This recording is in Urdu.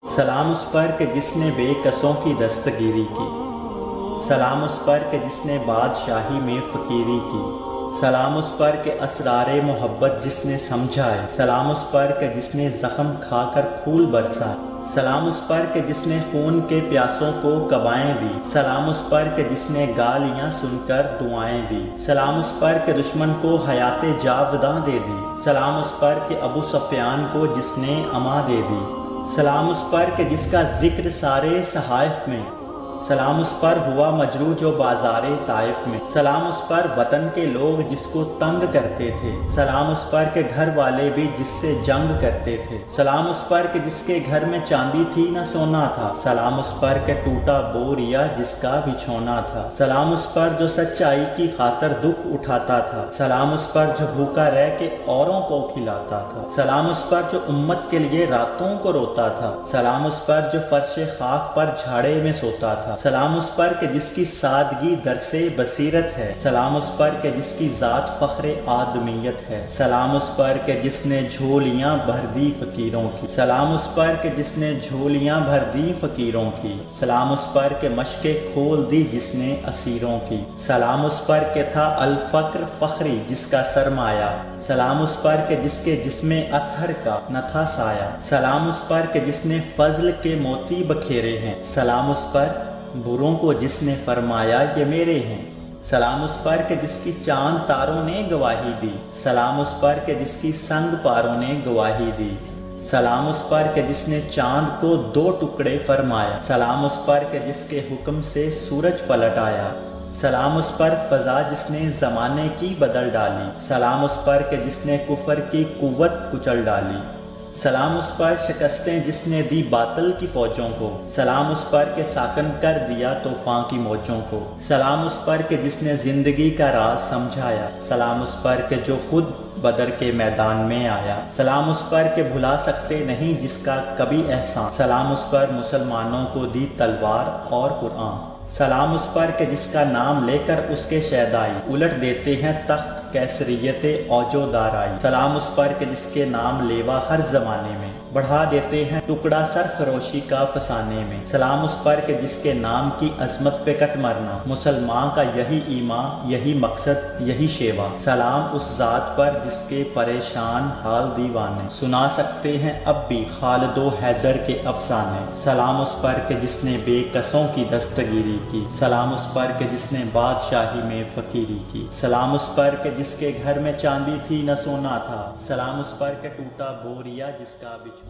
سلام اس پر کہ جس نے بے کسوں کی دستگیری کی، سلام اس پر کہ جس نے بادشاہی میں فقیری کی، سلام اس پر کہ اسرار محبت جس نے سمجھائے، سلام اس پر کہ جس نے زخم کھا کر پھول برسائے، سلام اس پر کہ جس نے خون کے پیاسوں کو کبائیں دی، سلام اس پر کہ جس نے گالیاں سن کر دعائیں دی، سلام اس پر کہ دشمن کو حیات جاوداں دے دی، سلام اس پر کہ ابو سفیان کو جس نے اما دے دی، سلام اس پر کہ جس کا ذکر سارے صحائف میں، سلام اس پر ہوا مجروح جو بازار طائف میں، سلام اس پر وطن کے لوگ جس کو تنگ کرتے تھے، سلام اس پر کہ گھر والے بھی جس سے جنگ کرتے تھے، سلام اس پر کہ جس کے گھر میں چاندی تھی نہ سونا تھا، سلام اس پر کہ ٹوٹا بوریا جس کا بچھونا تھا، سلام اس پر جو سچائی کی خاطر دکھ اٹھاتا تھا، سلام اس پر جو بھوکا رہ کے اوروں کو کھلاتا تھا، سلام اس پر جو امت کے لیے راتوں کو روتا تھا، سلام اس پر جو فرش خاک پر جھاڑے میں سوتا تھا، سلام اس پر کہ جس کی سادگی درس بصیرت ہے، سلام اس پر کہ جس کی ذات فخر آدمیت ہے، سلام اس پر کہ جس نے جھولیاں بھر دی فقیروں کی، سلام اس پر کہ جس نے جھولیاں بھر دی فقیروں کی، سلام اس پر کہ مشقیں کھول دی جس نے اسیروں کی، سلام اس پر کہ تھا الفقر فخری جس کا سرمایہ، سلام اس پر کہ جس کے جسم اطہر کا نہ تھا سایہ، سلام اس پر کہ جس نے فضل کے موتی بکھیرے ہیں، سلام اس پر بروں کو جس نے فرمایا یہ میرے ہیں، سلام اس پر کہ جس کی چاند تاروں نے گواہی دی، سلام اس پر کہ جس کی سنگ پاروں نے گواہی دی، سلام اس پر کہ جس نے چاند کو دو ٹکڑے فرمایا، سلام اس پر کہ جس کے حکم سے سورج پلٹ آیا، سلام اس پر فضا جس نے زمانے کی بدل ڈالی، سلام اس پر کہ جس نے کفر کی قوت کچل ڈالی، سلام اس پر شکستیں جس نے دی باطل کی فوجوں کو، سلام اس پر کہ ساکن کر دیا طوفان کی موجوں کو، سلام اس پر کہ جس نے زندگی کا راز سمجھایا، سلام اس پر کہ جو خود بدر کے میدان میں آیا، سلام اس پر کہ بھلا سکتے نہیں جس کا کبھی احسان، سلام اس پر مسلمانوں کو دی تلوار اور قرآن، سلام اس پر کہ جس کا نام لے کر اس کے شیدائی الٹ دیتے ہیں تخت کیسریت اوجو دارائی، سلام اس پر کہ جس کے نام لیوا ہر زمانے میں بڑھا دیتے ہیں ٹکڑا سر فروشی کا فسانے میں، سلام اس پر کہ جس کے نام کی عظمت پہ کٹ مرنا مسلمان کا یہی ایمان یہی مقصد یہی شیوا، سلام اس ذات پر جس کے پریشان حال دیوانے سنا سکتے ہیں اب بھی خالد و حیدر کے افسانے، سلام اس پر کہ جس نے بے کسوں کی دستگیری کی، سلام اس پر کہ جس نے بادشاہی میں فقیری کی، سلام اس پر کہ جس کے گھر میں چاندی تھی نہ سونا تھا، سلام اس پر کہ ٹوٹا بوریا جس کا بچھونا